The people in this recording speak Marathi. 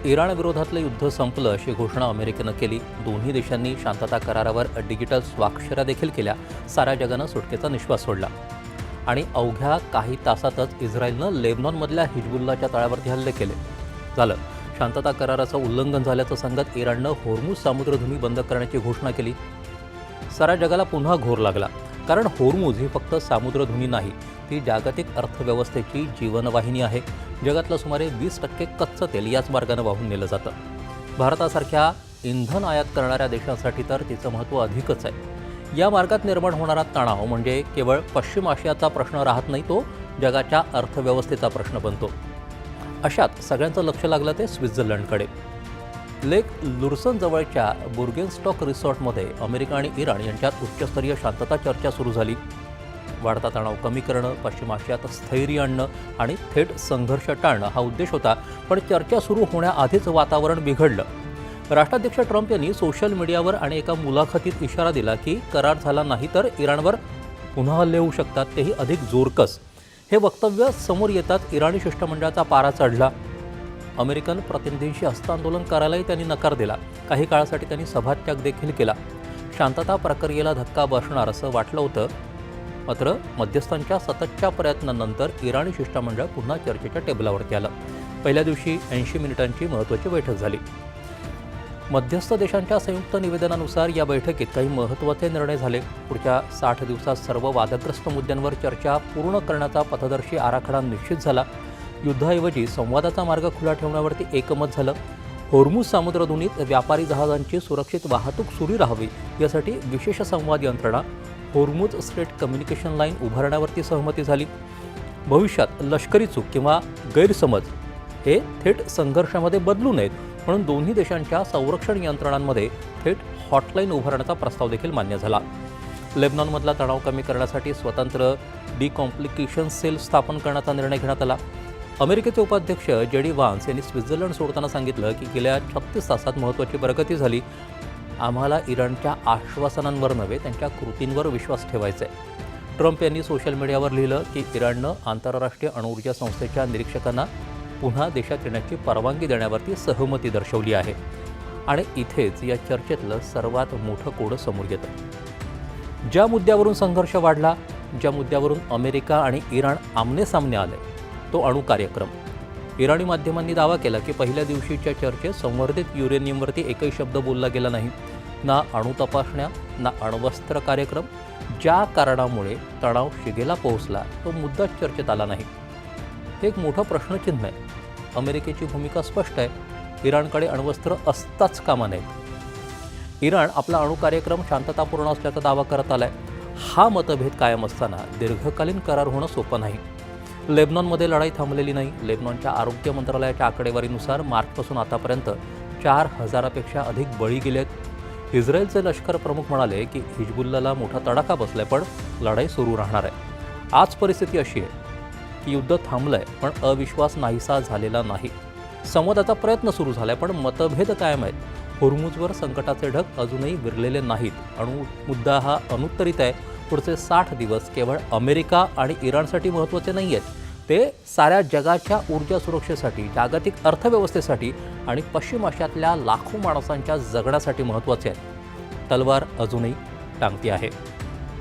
इराणविरोधातलं युद्ध संपलं अशी घोषणा अमेरिकेनं केली. दोन्ही देशांनी शांतता करारावर डिजिटल स्वाक्षऱ्या देखील केल्या. साऱ्या जगानं सुटकेचा निश्वास सोडला आणि अवघ्या काही तासातच इस्रायलनं लेबनॉनमधल्या हिजबुल्लाच्या तळावरती हल्ले केले. झालं शांतता कराराचं उल्लंघन झाल्याचं सांगत इराणनं होर्मुझ सामुद्रधुनी बंद करण्याची घोषणा केली. साऱ्या जगाला पुन्हा घोर लागला, कारण होर्मुझ ही फक्त सामुद्रधुनी नाही, ती जागतिक अर्थव्यवस्थेची जीवनवाहिनी आहे. जगातलं सुमारे 20% कच्चं तेल याच मार्गानं वाहून नेलं जातं. भारतासारख्या इंधन आयात करणाऱ्या देशांसाठी तर तिचं महत्त्व अधिकच आहे. या मार्गात निर्माण होणारा तणाव म्हणजे केवळ पश्चिम आशियाचा प्रश्न राहत नाही, तो जगाच्या अर्थव्यवस्थेचा प्रश्न बनतो. अशात सगळ्यांचं लक्ष लागलं ते स्वित्झर्लंडकडे. लेक लुरसन जवळच्या बुर्गेनस्टॉक रिसॉर्टमध्ये अमेरिका आणि इराण यांच्यात उच्चस्तरीय शांतता चर्चा सुरू झाली. वाढता तणाव कमी करणं, पश्चिम आशियात स्थैर्य आणणं आणि थेट संघर्ष टाळणं हा उद्देश होता. पण चर्चा सुरू होण्याआधीच वातावरण बिघडलं. राष्ट्राध्यक्ष ट्रम्प यांनी सोशल मीडियावर आणि एका मुलाखतीत इशारा दिला की करार झाला नाही तर इराणवर पुन्हा हल्ले होऊ शकतात, तेही अधिक जोरकस. हे वक्तव्य समोर येताच इराणी शिष्टमंडळाचा पारा चढला. अमेरिकन प्रतिनिधींशी हस्तांदोलन करायलाही त्यांनी नकार दिला. काही काळासाठी त्यांनी सभात्याग देखील केला. शांतता प्रक्रियेला धक्का बसणार असं वाटलं होतं, मात्र मध्यस्थांच्या सततच्या प्रयत्नांनंतर इराणी शिष्टमंडळ पुन्हा चर्चेच्या टेबलावरती आलं. पहिल्या दिवशी 80 मिनिटांची महत्त्वाची बैठक झाली. मध्यस्थ देशांच्या संयुक्त निवेदनानुसार या बैठकीत काही महत्त्वाचे निर्णय झाले. पुढच्या 60 दिवसात सर्व वादग्रस्त मुद्द्यांवर चर्चा पूर्ण करण्याचा पथदर्शी आराखडा निश्चित झाला. युद्धाऐवजी संवादाचा मार्ग खुला ठेवण्यावरती एकमत झालं. होर्मुझ सामुद्रधुनीत व्यापारी जहाजांची सुरक्षित वाहतूक सुरू राहावी यासाठी विशेष संवाद यंत्रणा होर्मुझ स्ट्रेट कम्युनिकेशन लाईन उभारण्यावरती सहमती झाली. भविष्यात लष्करी चूक किंवा गैरसमज हे थेट संघर्षामध्ये बदलू नयेत म्हणून दोन्ही देशांच्या संरक्षण यंत्रणांमध्ये थेट हॉटलाईन उभारण्याचा प्रस्ताव देखील मान्य झाला. लेबनॉनमधला तणाव कमी करण्यासाठी स्वतंत्र डिकॉम्प्लिकेशन सेल स्थापन करण्याचा निर्णय घेण्यात आला. अमेरिकेचे उपाध्यक्ष JD व्हान्स यांनी स्वित्झर्लंड सोडताना सांगितलं की गेल्या 36 तासात महत्त्वाची प्रगती झाली. आम्हाला इराणच्या आश्वासनांवर नव्हे, त्यांच्या कृतींवर विश्वास ठेवायचा आहे. ट्रम्प यांनी सोशल मीडियावर लिहिलं की इराणनं आंतरराष्ट्रीय अणुऊर्जा संस्थेच्या निरीक्षकांना पुन्हा देशात येण्याची परवानगी देण्यावरती सहमती दर्शवली आहे. आणि इथेच या चर्चेतलं सर्वात मोठं कोडं समोर येतं. ज्या मुद्द्यावरून संघर्ष वाढला, ज्या मुद्द्यावरून अमेरिका आणि इराण आमनेसामने आले, तो अणु कार्यक्रम. इराणी माध्यमांनी दावा केला की पहिल्या दिवशीच्या चर्चेत संवर्धित युरेनियमवरती एकही शब्द बोलला गेला नाही. ना अणु तपासण्या, ना अण्वस्त्र कार्यक्रम. ज्या कारणामुळे तणाव शिगेला पोहोचला तो मुद्दाच चर्चेत आला नाही. हे एक मोठं प्रश्नचिन्ह आहे. अमेरिकेची भूमिका स्पष्ट आहे. इराणकडे अण्वस्त्र असताच कामा नयेत. इराण आपला अणु कार्यक्रम शांततापूर्ण असल्याचा दावा करत आलाय. हा मतभेद कायम असताना दीर्घकालीन करार होणं सोपं नाही. लेबनॉनमध्ये लढाई थांबलेली नाही. लेबनॉनच्या आरोग्य मंत्रालयाच्या आकडेवारीनुसार मार्चपासून आतापर्यंत 4000पेक्षा अधिक बळी गेलेत. इस्रायलचे लष्कर प्रमुख म्हणाले की हिजबुल्लाला मोठा तडाखा बसलाय, पण लढाई सुरू राहणार आहे. आज परिस्थिती अशी आहे की युद्ध थांबलंय, पण अविश्वास नाहीसा झालेला नाही. संवादाचा प्रयत्न सुरू झालाय, पण मतभेद कायम आहेत. होर्मुझवर संकटाचे ढग अजूनही विरलेले नाहीत. अणु मुद्दा हा अनुत्तरित आहे. पुढचे 60 दिवस केवळ अमेरिका आणि इराणसाठी महत्त्वाचे नाही आहेत, ते साऱ्या जगाच्या ऊर्जा सुरक्षेसाठी, जागतिक अर्थव्यवस्थेसाठी आणि पश्चिम आशियातल्या लाखो माणसांच्या जगण्यासाठी महत्त्वाचे आहेत. तलवार अजूनही टांगती आहे.